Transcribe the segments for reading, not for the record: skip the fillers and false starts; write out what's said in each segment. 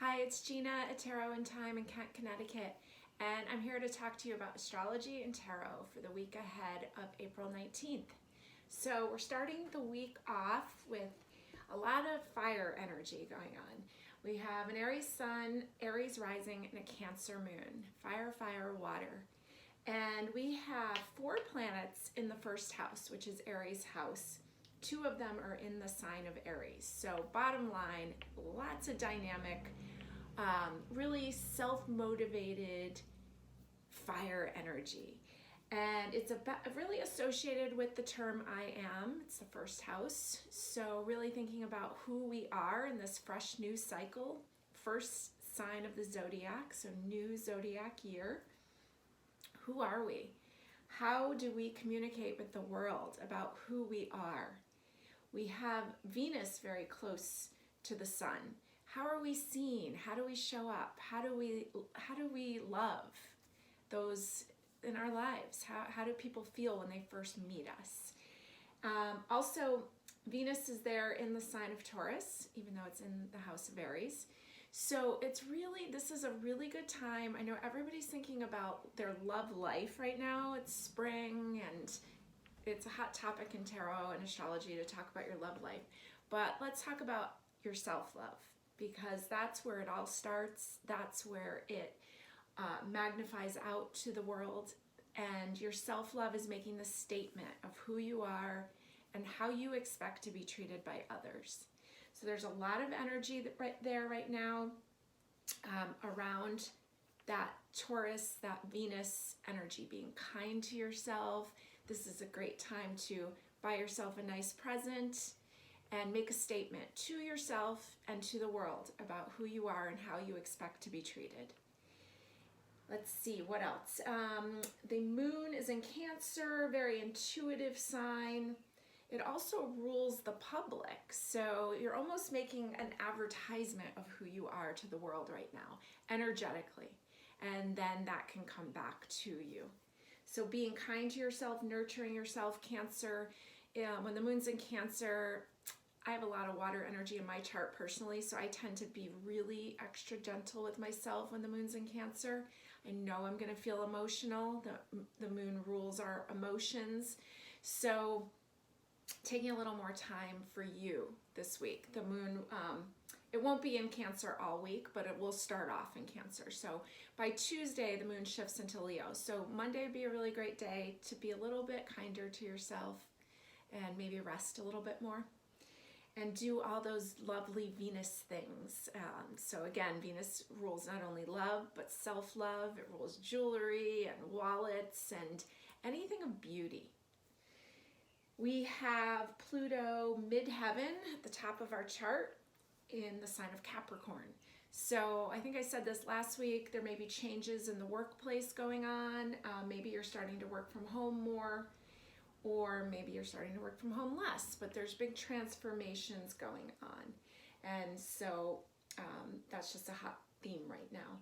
Hi, it's Gina at Tarot and Time in Kent, Connecticut, and I'm here to talk to you about astrology and tarot for the week ahead of April 19th. So we're starting the week off with a lot of fire energy going on. We have an Aries sun, Aries rising, and a Cancer moon. Fire, fire, water. And we have 4 planets in the first house, which is Aries house. 2 of them are in the sign of Aries. So bottom line, lots of dynamic, really self-motivated fire energy. And it's really associated with the term I am. It's the first house. So really thinking about who we are in this fresh new cycle. First sign of the zodiac, so new zodiac year. Who are we? How do we communicate with the world about who we are? We have Venus very close to the sun. How are we seen? How do we show up? How do we love those in our lives? How do people feel when they first meet us? Also, Venus is there in the sign of Taurus, even though it's in the house of Aries. So this is a really good time. I know everybody's thinking about their love life right now. It's spring and it's a hot topic in tarot and astrology to talk about your love life. But let's talk about your self-love, because that's where it all starts. That's where it magnifies out to the world. And your self-love is making the statement of who you are and how you expect to be treated by others. So there's a lot of energy right now around that Taurus, that Venus energy, being kind to yourself. This is a great time to buy yourself a nice present and make a statement to yourself and to the world about who you are and how you expect to be treated. Let's see, what else? The moon is in Cancer, very intuitive sign. It also rules the public, so you're almost making an advertisement of who you are to the world right now, energetically, and then that can come back to you. So being kind to yourself, nurturing yourself, Cancer. When the moon's in Cancer, I have a lot of water energy in my chart personally, so I tend to be really extra gentle with myself when the moon's in Cancer. I know I'm going to feel emotional. The moon rules our emotions, so taking a little more time for you this week. The moon, it won't be in Cancer all week, but it will start off in Cancer. So by Tuesday, the moon shifts into Leo. So Monday would be a really great day to be a little bit kinder to yourself and maybe rest a little bit more and do all those lovely Venus things. So again, Venus rules not only love, but self-love. It rules jewelry and wallets and anything of beauty. We have Pluto midheaven at the top of our chart in the sign of Capricorn. So I think I said this last week, there may be changes in the workplace going on. Maybe you're starting to work from home more, or maybe you're starting to work from home less, but there's big transformations going on. And so that's just a hot theme right now.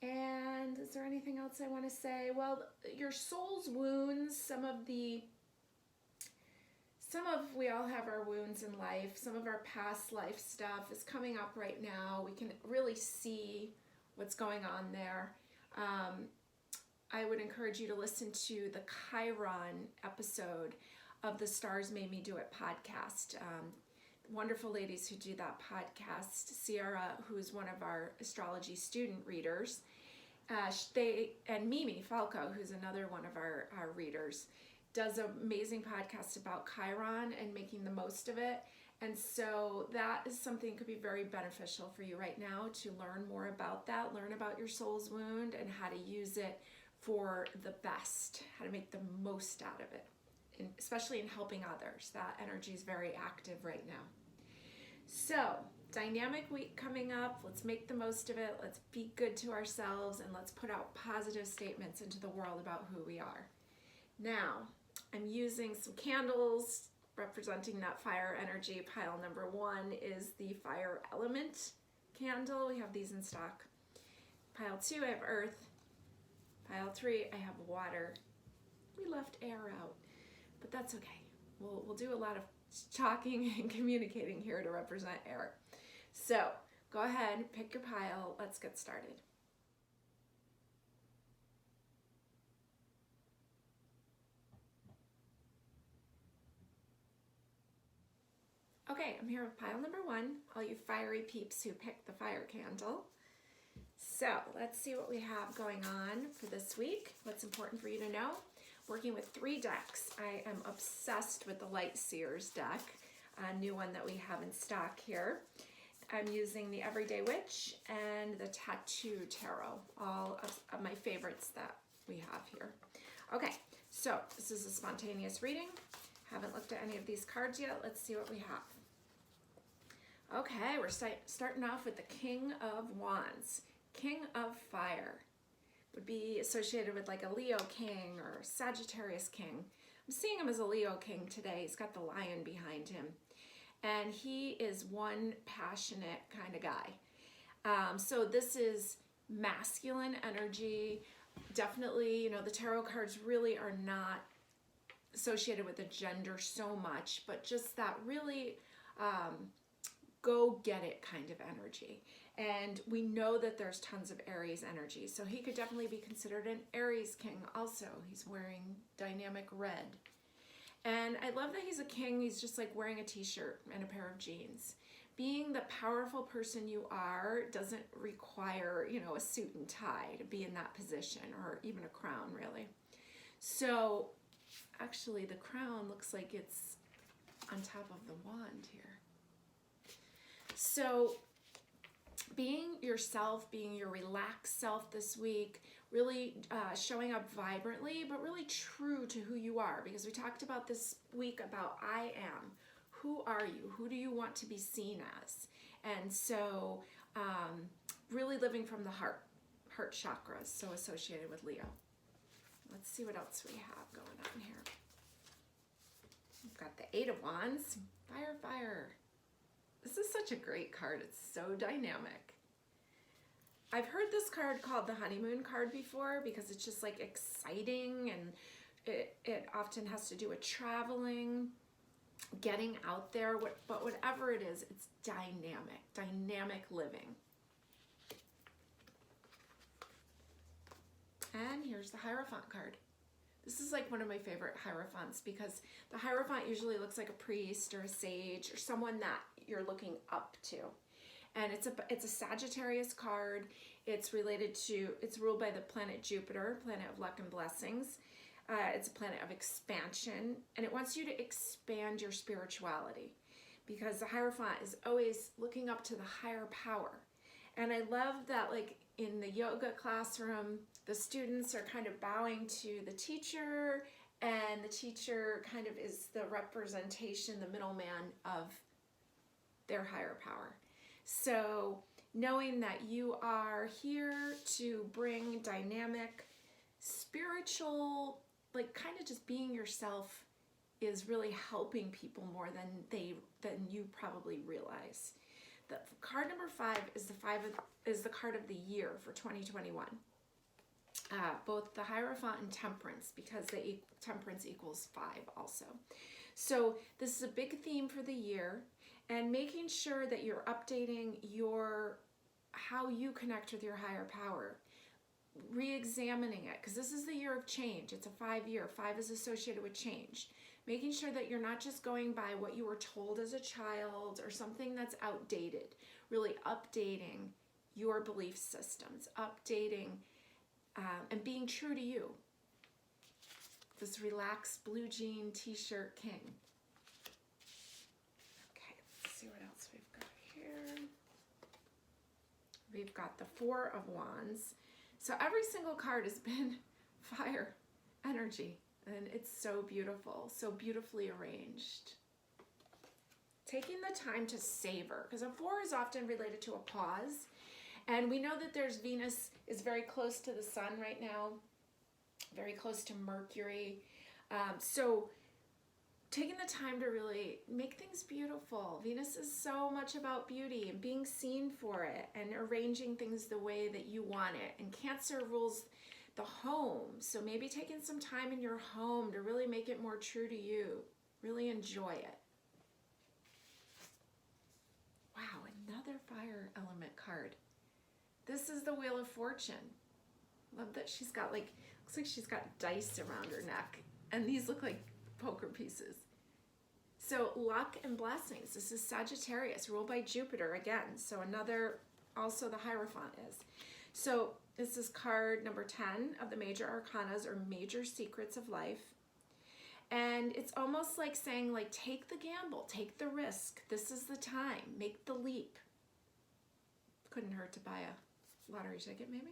And is there anything else I want to say? Well, your soul's wounds, we all have our wounds in life. Some of our past life stuff is coming up right now. We can really see what's going on there. I would encourage you to listen to the Chiron episode of the Stars Made Me Do It podcast. Wonderful ladies who do that podcast. Sierra, who's one of our astrology student readers, and Mimi Falco, who's another one of our readers, does an amazing podcast about Chiron and making the most of it. And so that is something that could be very beneficial for you right now, to learn more about that, learn about your soul's wound and how to use it for the best, how to make the most out of it, and especially in helping others. That energy is very active right now. So, dynamic week coming up. Let's make the most of it. Let's be good to ourselves, and let's put out positive statements into the world about who we are. Now, I'm using some candles representing that fire energy. Pile number 1 is the fire element candle. We have these in stock. Pile 2, I have earth. Pile 3, I have water. We left air out, but that's okay. We'll do a lot of talking and communicating here to represent air. So Go ahead, pick your pile. Let's get started. Okay, I'm here with pile number 1, all you fiery peeps who picked the fire candle. So let's see what we have going on for this week. What's important for you to know? Working with 3 decks. I am obsessed with the Light Seers deck, a new one that we have in stock here. I'm using the Everyday Witch and the Tattoo Tarot, all of my favorites that we have here. Okay, so this is a spontaneous reading. Haven't looked at any of these cards yet. Let's see what we have. Okay, we're starting off with the King of Wands. King of Fire would be associated with like a Leo King or Sagittarius King. I'm seeing him as a Leo King today. He's got the lion behind him. And he is one passionate kind of guy. So this is masculine energy. Definitely, you know, the tarot cards really are not associated with the gender so much, but just that really go get it kind of energy. And we know that there's tons of Aries energy, so he could definitely be considered an Aries king also. He's wearing dynamic red. And I love that he's a king. He's just like wearing a t-shirt and a pair of jeans. Being the powerful person you are doesn't require, you know, a suit and tie to be in that position, or even a crown, really. So actually the crown looks like it's on top of the wand here. So being yourself, being your relaxed self this week, really showing up vibrantly, but really true to who you are, because we talked about this week about I am. Who are you? Who do you want to be seen as? And so really living from the heart chakra is so associated with Leo. Let's see what else we have going on here. We've got the 8 of Wands. Fire, fire. This is such a great card. It's so dynamic. I've heard this card called the honeymoon card before because it's just like exciting, and it often has to do with traveling, getting out there, but whatever it is, it's dynamic living. And here's the Hierophant card. This is like one of my favorite Hierophants because the Hierophant usually looks like a priest or a sage or someone that you're looking up to. And it's a Sagittarius card. It's ruled by the planet Jupiter, planet of luck and blessings. It's a planet of expansion, and it wants you to expand your spirituality because the Hierophant is always looking up to the higher power. And I love that, like in the yoga classroom, the students are kind of bowing to the teacher, and the teacher kind of is the representation, the middleman of their higher power. So knowing that you are here to bring dynamic, spiritual, like kind of just being yourself is really helping people more than you probably realize. The card number 5 is the card of the year for 2021. Both the Hierophant and Temperance, because Temperance equals 5 also. So this is a big theme for the year, and making sure that you're updating how you connect with your higher power, re-examining it, because this is the year of change. It's a 5-year. 5 is associated with change. Making sure that you're not just going by what you were told as a child or something that's outdated. Really updating your belief systems, updating and being true to you. This relaxed blue jean t-shirt king. Okay, let's see what else we've got here. We've got the 4 of Wands. So every single card has been fire energy, and it's so beautiful, so beautifully arranged. Taking the time to savor, because a 4 is often related to a pause, and we know that Venus is very close to the sun right now, very close to Mercury. So taking the time to really make things beautiful. Venus is so much about beauty and being seen for it and arranging things the way that you want it. And Cancer rules the home. So maybe taking some time in your home to really make it more true to you. Really enjoy it. Wow, another fire element This is the Wheel of Fortune. Love that she's got like, looks like she's got dice around her neck. And these look like poker pieces. So luck and blessings. This is Sagittarius, ruled by Jupiter again. So another, also the Hierophant is. So this is card number 10 of the major arcanas, or major secrets of life. And it's almost like saying, like, take the gamble, take the risk. This is the time. Make the leap. Couldn't hurt to buy a lottery ticket, maybe.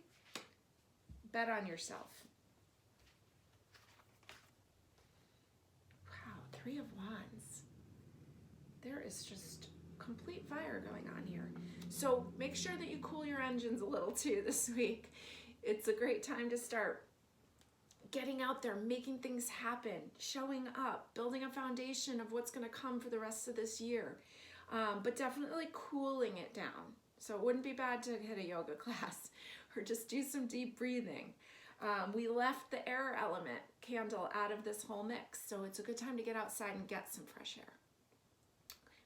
Bet on yourself. Wow, 3 of Wands. There is just complete fire going on here. So make sure that you cool your engines a little too this week. It's a great time to start getting out there, making things happen, showing up, building a foundation of what's going to come for the rest of this year. But definitely cooling it down. So it wouldn't be bad to hit a yoga class or just do some deep breathing. We left the air element candle out of this whole mix, so it's a good time to get outside and get some fresh air.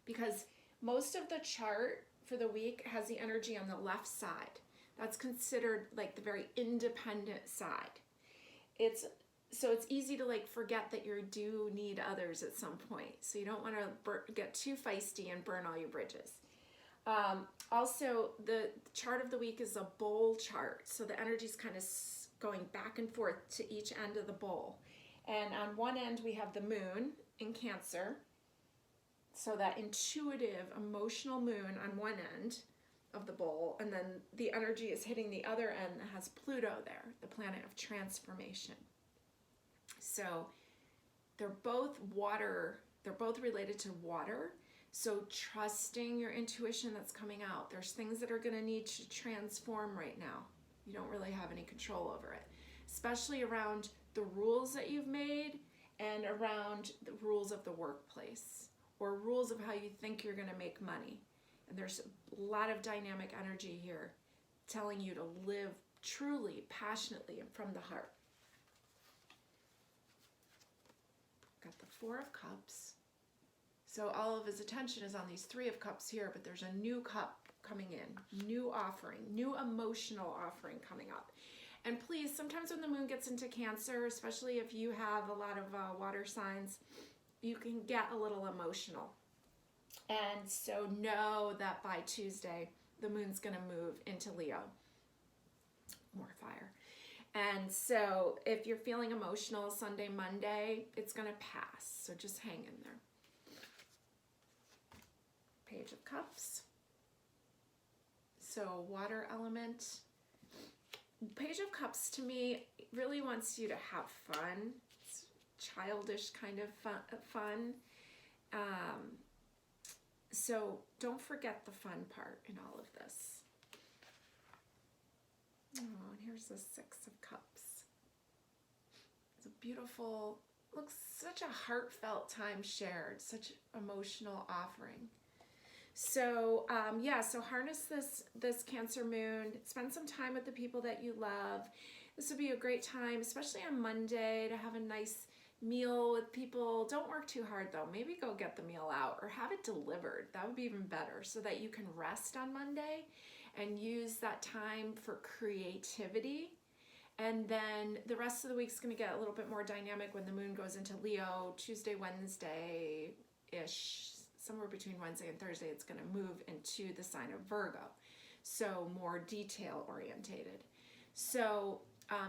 Because most of the chart for the week has the energy on the left side. That's considered like the very independent side. So it's easy to like forget that you do need others at some point. So you don't want to get too feisty and burn all your bridges. Also, the chart of the week is a bowl chart. So the energy is kind of going back and forth to each end of the bowl. And on one end, we have the moon in Cancer. So that intuitive, emotional moon on one end of the bowl. And then the energy is hitting the other end that has Pluto there, the planet of transformation. So they're both water. They're both related to water. So trusting your intuition that's coming out. There's things that are going to need to transform right now. You don't really have any control over it, especially around the rules that you've made and around the rules of the workplace or rules of how you think you're going to make money. And there's a lot of dynamic energy here telling you to live truly, passionately, and from the heart. Got the 4 of Cups. So all of his attention is on these 3 of Cups here, but there's a new cup coming in, new offering, new emotional offering coming up. And please, sometimes when the moon gets into Cancer, especially if you have a lot of water signs, you can get a little emotional. And so know that by Tuesday, the moon's going to move into Leo. More fire. And so if you're feeling emotional Sunday, Monday, it's going to pass. So just hang in there. Page of Cups. So water element. Page of Cups to me really wants you to have fun. It's childish kind of fun. So don't forget the fun part in all of this. Oh, and here's the 6 of Cups. It's a beautiful, looks such a heartfelt time shared, such emotional offering. So yeah, so harness this Cancer moon, spend some time with the people that you love. This would be a great time, especially on Monday, to have a nice meal with people. Don't work too hard though. Maybe go get the meal out or have it delivered. That would be even better, so that you can rest on Monday and use that time for creativity. And then the rest of the week's going to get a little bit more dynamic when the moon goes into Leo. Tuesday, Wednesday-ish, somewhere between Wednesday and Thursday, it's going to move into the sign of Virgo. So more detail orientated. So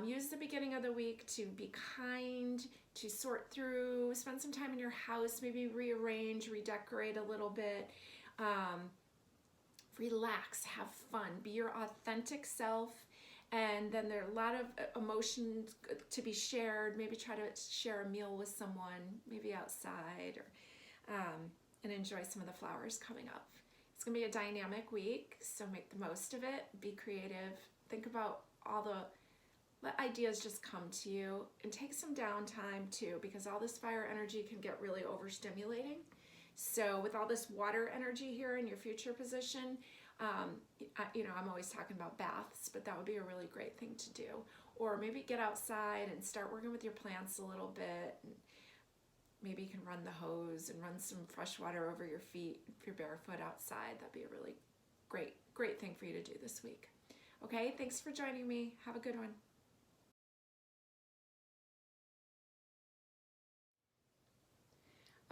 use the beginning of the week to be kind, to sort through, spend some time in your house, maybe rearrange, redecorate a little bit. Relax, have fun, be your authentic self. And then there are a lot of emotions to be shared. Maybe try to share a meal with someone, maybe outside, or and enjoy some of the flowers coming up. It's gonna be a dynamic week, so make the most of it. Be creative. Think about let ideas just come to you, and take some downtime too, because all this fire energy can get really overstimulating. So with all this water energy here in your future position, I'm always talking about baths, but that would be a really great thing to do. Or maybe get outside and start working with your plants a little bit. And maybe you can run the hose and run some fresh water over your feet if you're barefoot outside. That'd be a really great thing for you to do this week. Okay, thanks for joining me. Have a good one.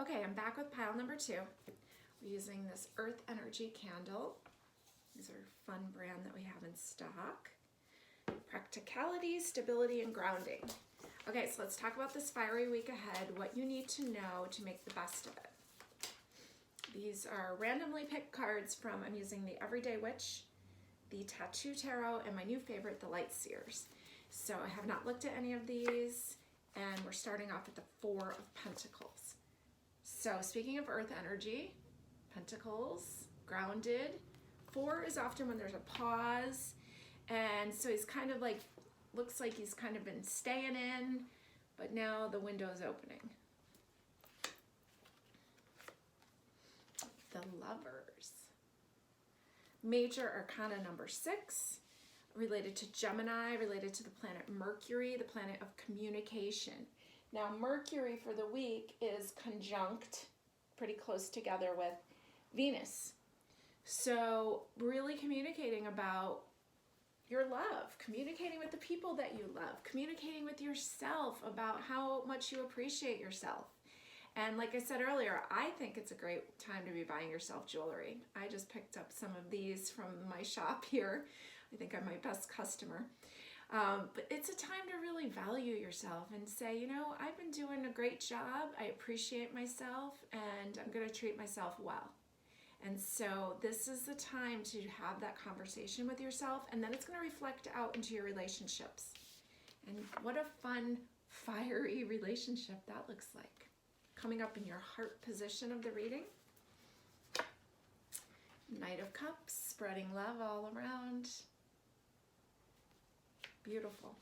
Okay, I'm back with pile number 2. We're using this Earth Energy candle. These are a fun brand that we have in stock. Practicality, stability, and grounding. Okay, so let's talk about this fiery week ahead, what you need to know to make the best of it. These are randomly picked cards from, I'm using the Everyday Witch, the Tattoo Tarot, and my new favorite, the Light Seers. So I have not looked at any of these, and we're starting off with the 4 of Pentacles. So speaking of Earth energy, Pentacles, grounded. 4 is often when there's a pause, and so he's kind of like, looks like he's kind of been staying in, but now the window is opening. The Lovers. Major Arcana number 6, related to Gemini, related to the planet Mercury, the planet of communication. Now Mercury for the week is conjunct, pretty close together with Venus. So really communicating about your love, communicating with the people that you love, communicating with yourself about how much you appreciate yourself. And like I said earlier, I think it's a great time to be buying yourself jewelry. I just picked up some of these from my shop here. I think I'm my best customer. But it's a time to really value yourself and say, you know, I've been doing a great job. I appreciate myself, and I'm going to treat myself well. And so this is the time to have that conversation with yourself, and then it's going to reflect out into your relationships. And what a fun, fiery relationship that looks like. Coming up in your heart position of the reading. Knight of Cups, spreading love all around. Beautiful.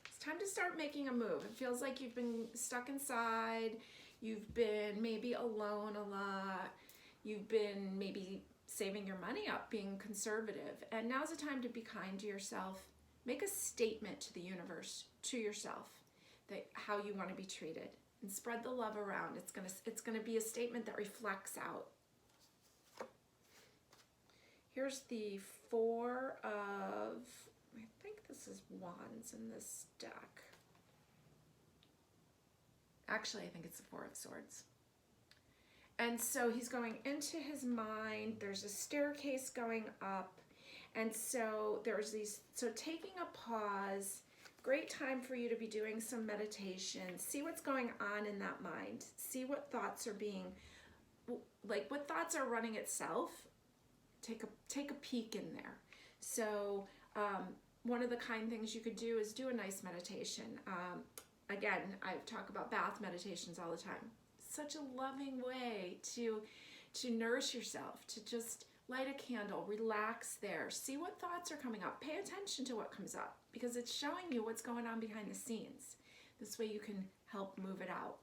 It's time to start making a move. It feels like you've been stuck inside. You've been maybe alone a lot. You've been maybe saving your money up, being conservative. And now's the time to be kind to yourself. Make a statement to the universe, to yourself, that how you want to be treated. And spread the love around. It's gonna be a statement that reflects out. Here's the 4 of, I think this is Wands in this deck. Actually, I think it's the 4 of Swords. And so he's going into his mind. There's a staircase going up. And so there's these, so taking a pause, great time for you to be doing some meditation. See what's going on in that mind. See what thoughts are being, like what thoughts are running itself. Take a peek in there. So one of the kind things you could do is do a nice meditation. Again, I talk about bath meditations all the time. Such a loving way to nourish yourself, to just light a candle, relax there, see what thoughts are coming up, pay attention to what comes up, because it's showing you what's going on behind the scenes. This way you can help move it out.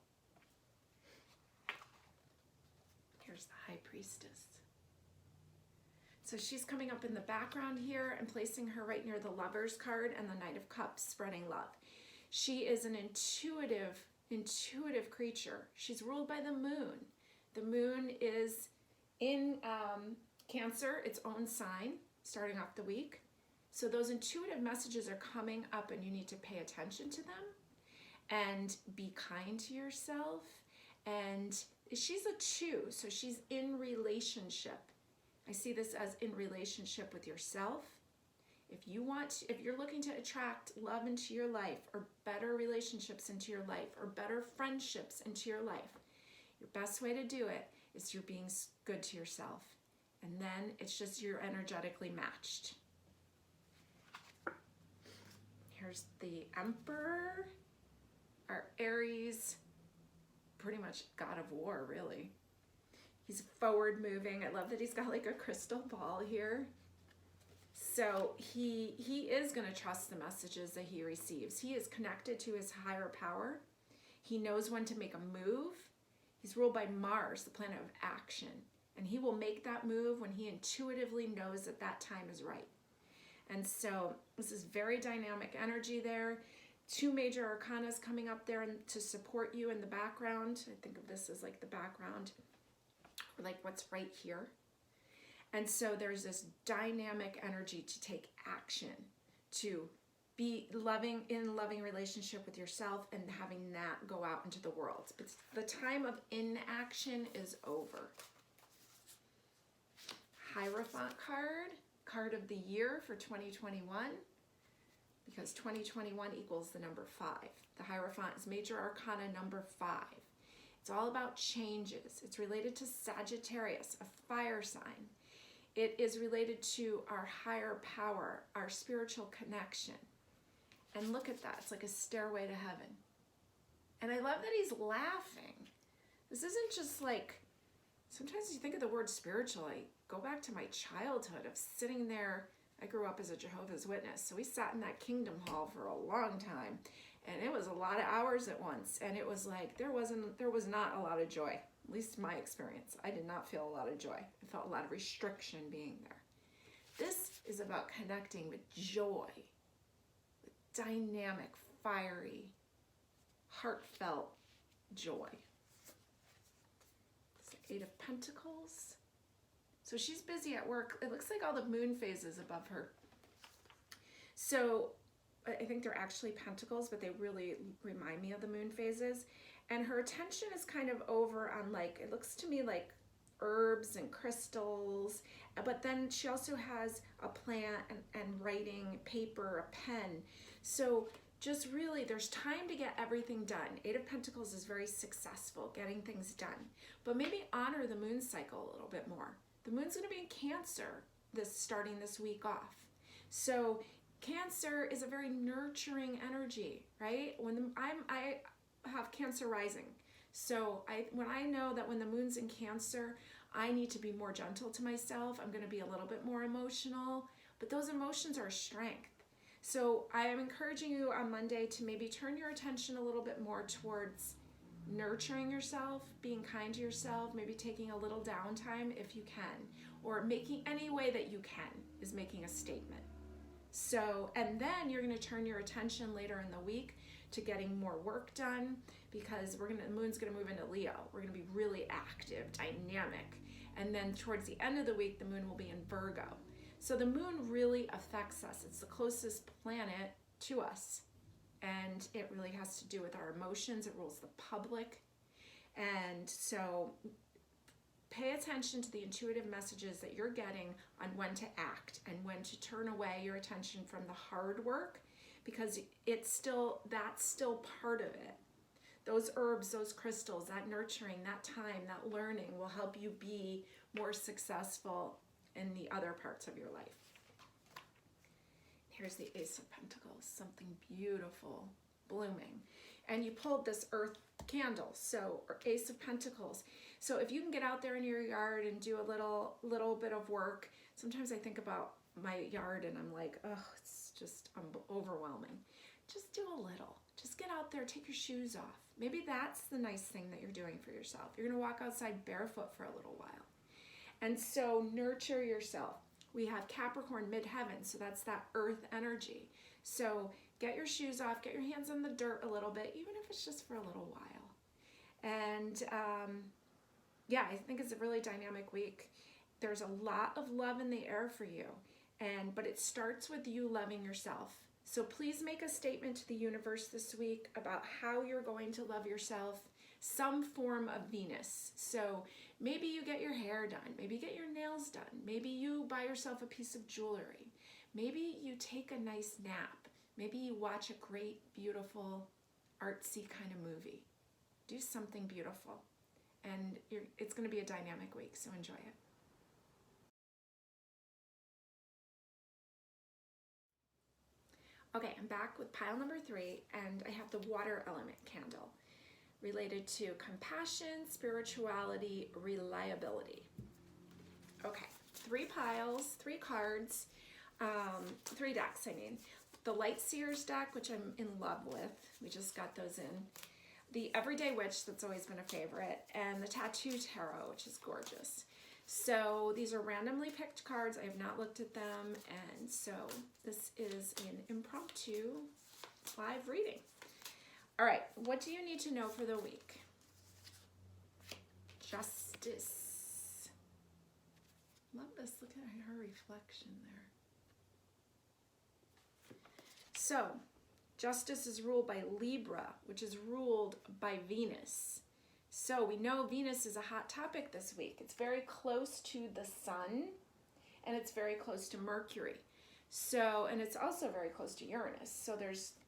Here's the High Priestess. So she's coming up in the background here and placing her right near the Lovers card and the Knight of Cups, spreading love. She is an intuitive creature. She's ruled by the moon. The moon is in Cancer, its own sign, starting off the week. So those intuitive messages are coming up, and you need to pay attention to them and be kind to yourself. And she's a 2, so she's in relationship. I see this as in relationship with yourself. If you're looking to attract love into your life, or better relationships into your life, or better friendships into your life, your best way to do it is through being good to yourself. And then it's just you're energetically matched. Here's the Emperor, our Aries, pretty much god of war, really. He's forward moving. I love that he's got like a crystal ball here. So he is going to trust the messages that he receives. He is connected to his higher power. He knows when to make a move. He's ruled by Mars, the planet of action. And he will make that move when he intuitively knows that that time is right. And so this is very dynamic energy there. 2 major arcanas coming up there to support you in the background. I think of this as like the background, like what's right here. And so there's this dynamic energy to take action, to be in loving relationship with yourself and having that go out into the world. But the time of inaction is over. Hierophant card of the year for 2021, because 2021 equals the number 5. The Hierophant is Major Arcana number 5. It's all about changes. It's related to Sagittarius, a fire sign. It is related to our higher power, our spiritual connection. And look at that. It's like a stairway to heaven. And I love that he's laughing. This isn't just like, sometimes you think of the word spiritual, I go back to my childhood of sitting there. I grew up as a Jehovah's Witness, so we sat in that Kingdom Hall for a long time. And it was a lot of hours at once. And it was like, there was not a lot of joy. At least my experience. I did not feel a lot of joy. I felt a lot of restriction being there. This is about connecting with joy, with dynamic, fiery, heartfelt joy. It's the 8 of Pentacles. So she's busy at work. It looks like all the moon phases above her. So I think they're actually pentacles, but they really remind me of the moon phases. And her attention is kind of over on, like, it looks to me like herbs and crystals, but then she also has a plant and writing, paper, a pen. So just really, there's time to get everything done. 8 of Pentacles is very successful, getting things done. But maybe honor the moon cycle a little bit more. The moon's going to be in Cancer starting this week off. So Cancer is a very nurturing energy, right? I have Cancer rising. So when I know that when the moon's in Cancer, I need to be more gentle to myself. I'm going to be a little bit more emotional, but those emotions are strength. So I am encouraging you on Monday to maybe turn your attention a little bit more towards nurturing yourself, being kind to yourself, maybe taking a little downtime if you can, or making any way that you can is making a statement. So, and then you're going to turn your attention later in the week to getting more work done, because the moon's going to move into Leo. We're going to be really active, dynamic. And then towards the end of the week, the moon will be in Virgo. So the moon really affects us. It's the closest planet to us. And it really has to do with our emotions. It rules the public. And so pay attention to the intuitive messages that you're getting on when to act and when to turn away your attention from the hard work, because that's still part of it. Those herbs, those crystals, that nurturing, that time, that learning will help you be more successful in the other parts of your life. Here's the Ace of Pentacles, something beautiful, blooming. And you pulled this earth candle, or Ace of Pentacles. So if you can get out there in your yard and do a little bit of work, sometimes I think about my yard and I'm like, oh, it's just overwhelming. Just do a little. Just get out there, take your shoes off. Maybe that's the nice thing that you're doing for yourself. You're gonna walk outside barefoot for a little while. And so nurture yourself. We have Capricorn midheaven, so that's that earth energy. So get your shoes off, get your hands on the dirt a little bit, even if it's just for a little while. And yeah, I think it's a really dynamic week. There's a lot of love in the air for you, but it starts with you loving yourself. So please make a statement to the universe this week about how you're going to love yourself, some form of Venus. So maybe you get your hair done, maybe you get your nails done, maybe you buy yourself a piece of jewelry, maybe you take a nice nap, maybe you watch a great, beautiful, artsy kind of movie. Do something beautiful. And it's going to be a dynamic week, so enjoy it. Okay, I'm back with pile number 3, and I have the water element candle related to compassion, spirituality, reliability. Okay, 3 piles, 3 cards, 3 decks, I mean. The Light Seers deck, which I'm in love with. We just got those in. The Everyday Witch, that's always been a favorite. And the Tattoo Tarot, which is gorgeous. So these are randomly picked cards. I have not looked at them. And so this is an impromptu live reading. All right, what do you need to know for the week? Justice. Love this. Look at her reflection there. So, Justice is ruled by Libra, which is ruled by Venus. So we know Venus is a hot topic this week. It's very close to the sun, and it's very close to Mercury. So, and it's also very close to Uranus. So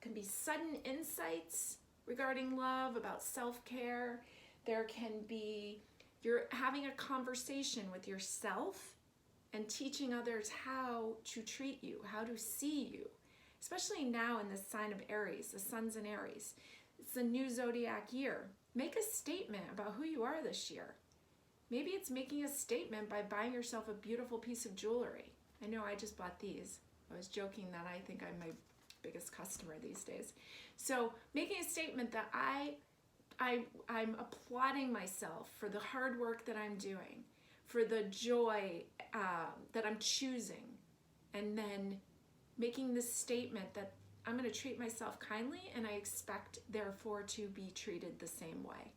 can be sudden insights regarding love, about self-care. There can be, you're having a conversation with yourself and teaching others how to treat you, how to see you. Especially now in the sign of Aries, the sun's in Aries. It's a new zodiac year. Make a statement about who you are this year. Maybe it's making a statement by buying yourself a beautiful piece of jewelry. I know I just bought these. I was joking that I think I'm my biggest customer these days. So making a statement that I'm applauding myself for the hard work that I'm doing, for the joy that I'm choosing, and then making this statement that I'm going to treat myself kindly and I expect, therefore, to be treated the same way.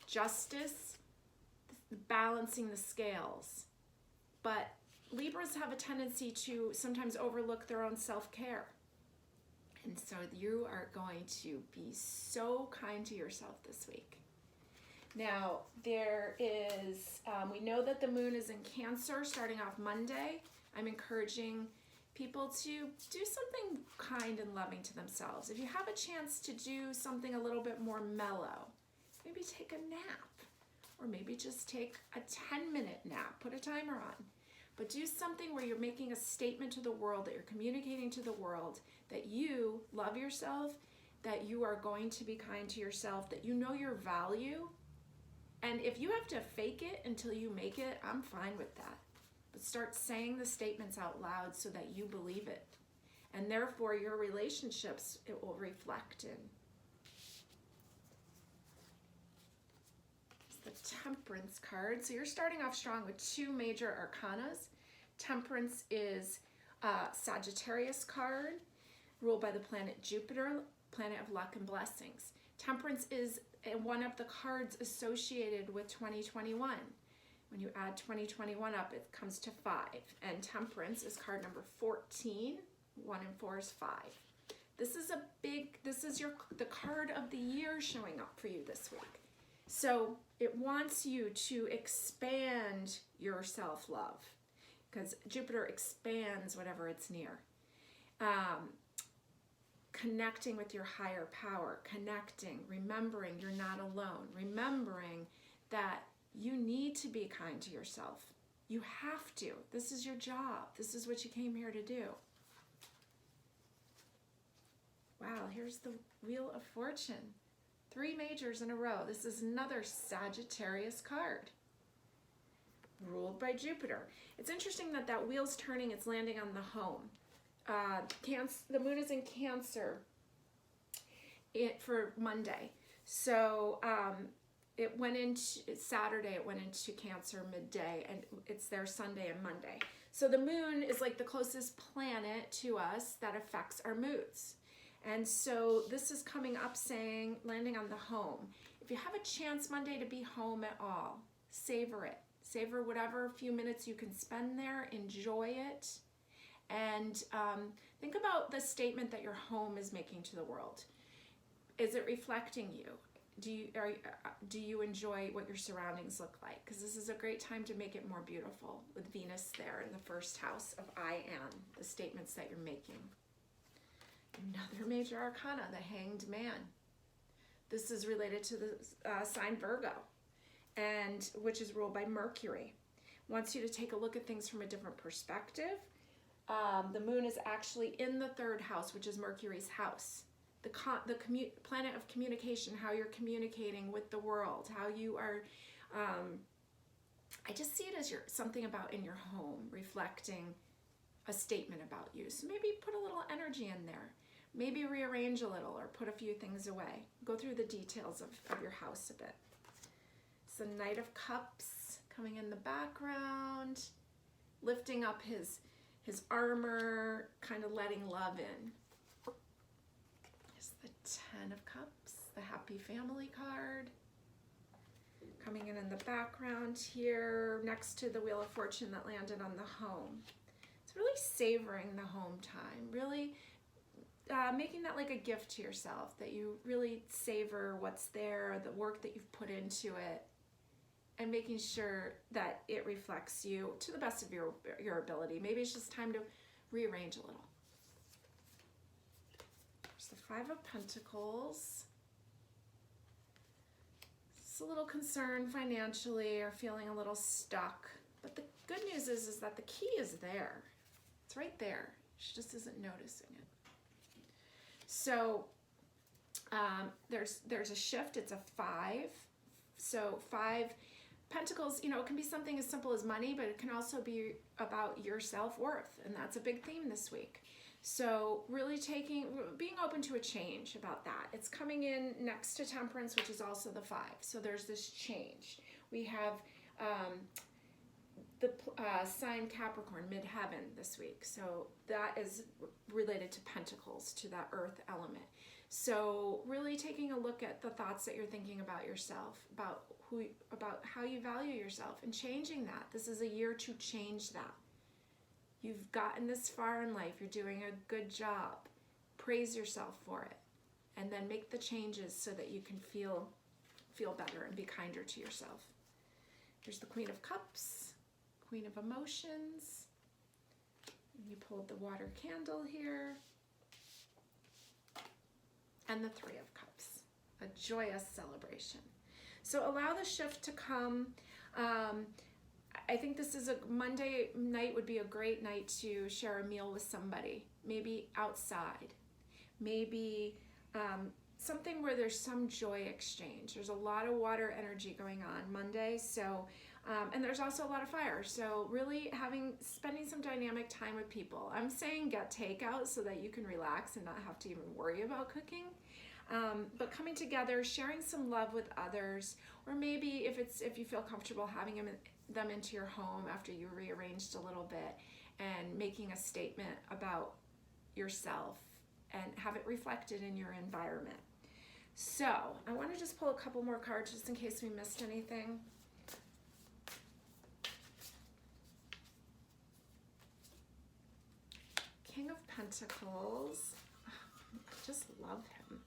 Justice, balancing the scales. But Libras have a tendency to sometimes overlook their own self-care. And so you are going to be so kind to yourself this week. Now, there is, we know that the moon is in Cancer starting off Monday. I'm encouraging people to do something kind and loving to themselves. If you have a chance to do something a little bit more mellow, maybe take a nap, or maybe just take a 10-minute nap, put a timer on. But do something where you're making a statement to the world, that you're communicating to the world that you love yourself, that you are going to be kind to yourself, that you know your value. And if you have to fake it until you make it, I'm fine with that. But start saying the statements out loud so that you believe it. And therefore, your relationships, it will reflect in. It's the Temperance card. So you're starting off strong with two major arcanas. Temperance is a Sagittarius card, ruled by the planet Jupiter, planet of luck and blessings. Temperance is one of the cards associated with 2021. When you add 2021 up, it comes to 5. And Temperance is card number 14. 1 and 4 is 5. This is the card of the year showing up for you this week. So it wants you to expand your self-love, because Jupiter expands whatever it's near. Connecting with your higher power, connecting, remembering you're not alone, remembering that you need to be kind to yourself. You have to. This is your job. This is what you came here to do. Wow, here's the Wheel of Fortune. 3 majors in a row. This is another Sagittarius card, ruled by Jupiter. It's interesting that that wheel's turning, it's landing on the home. The moon is in Cancer for Monday. So it went into Saturday, it went into Cancer midday, and it's there Sunday and Monday. So the moon is like the closest planet to us that affects our moods. And so this is coming up saying, landing on the home. If you have a chance Monday to be home at all, savor it. Savor whatever few minutes you can spend there, enjoy it. And think about the statement that your home is making to the world. Is it reflecting you? Do you enjoy what your surroundings look like? Because this is a great time to make it more beautiful with Venus there in the first house of I am, the statements that you're making. Another major arcana, the Hanged Man. This is related to the sign Virgo, and which is ruled by Mercury. Wants you to take a look at things from a different perspective. The moon is actually in the 3rd house, which is Mercury's house. The planet of communication, how you're communicating with the world, how you are, I just see it as something about in your home, reflecting a statement about you. So maybe put a little energy in there. Maybe rearrange a little or put a few things away. Go through the details of your house a bit. It's the Knight of Cups coming in the background, lifting up his armor, kind of letting love in. There's the 10 of Cups, the Happy Family card. Coming in the background here, next to the Wheel of Fortune that landed on the home. It's really savoring the home time, really making that like a gift to yourself, that you really savor what's there, the work that you've put into it, and making sure that it reflects you to the best of your ability. Maybe it's just time to rearrange a little. There's the Five of Pentacles. It's a little concerned financially or feeling a little stuck. But the good news is that the key is there. It's right there. She just isn't noticing it. So there's a shift. It's a 5. So 5 Pentacles, you know, it can be something as simple as money, but it can also be about your self-worth, and that's a big theme this week. So really being open to a change about that. It's coming in next to Temperance, which is also the 5. So there's this change. We have the sign Capricorn, midheaven this week. So that is related to Pentacles, to that earth element. So really taking a look at the thoughts that you're thinking about yourself, about how you value yourself, and changing that. This is a year to change that. You've gotten this far in life. You're doing a good job. Praise yourself for it, and then make the changes so that you can feel better and be kinder to yourself. There's the Queen of Cups, Queen of Emotions. You pulled the water candle here. And the Three of Cups, a joyous celebration. So allow the shift to come. I think this is a Monday night would be a great night to share a meal with somebody, maybe outside, maybe something where there's some joy exchange. There's a lot of water energy going on Monday, so and there's also a lot of fire. So really spending some dynamic time with people. I'm saying get takeout so that you can relax and not have to even worry about cooking. But coming together, sharing some love with others, or maybe if you feel comfortable having them into your home after you rearranged a little bit, and making a statement about yourself and have it reflected in your environment. So I want to just pull a couple more cards just in case we missed anything. King of Pentacles. I just love him.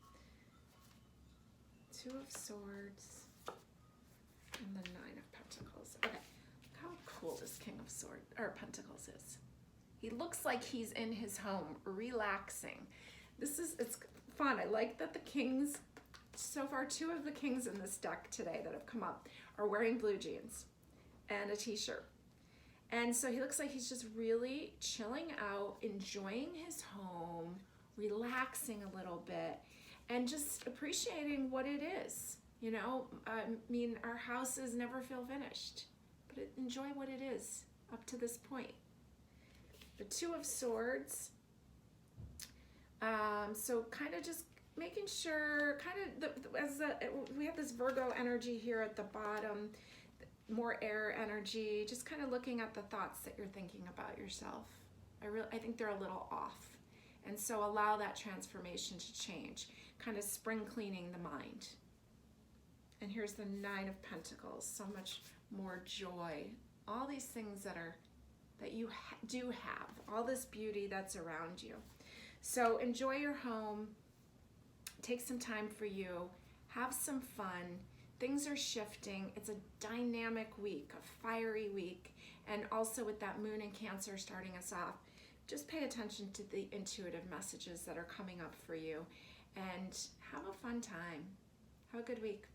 Two of Swords. And the Nine of Pentacles. Okay. Look how cool this King of Pentacles is. He looks like he's in his home, relaxing. It's fun. I like that the kings, so far 2 of the kings in this deck today that have come up are wearing blue jeans and a t-shirt. And so he looks like he's just really chilling out, enjoying his home, relaxing a little bit, and just appreciating what it is. You know, I mean, our houses never feel finished, but enjoy what it is up to this point. The Two of Swords. So kind of just making sure, we have this Virgo energy here at the bottom, more air energy, just kind of looking at the thoughts that you're thinking about yourself. I think they're a little off. And so allow that transformation to change, kind of spring cleaning the mind. And here's the Nine of Pentacles, so much more joy. All these things that you do have, all this beauty that's around you. So enjoy your home, take some time for you, have some fun. Things are shifting. It's a dynamic week, a fiery week. And also with that moon in Cancer starting us off, just pay attention to the intuitive messages that are coming up for you and have a fun time. Have a good week.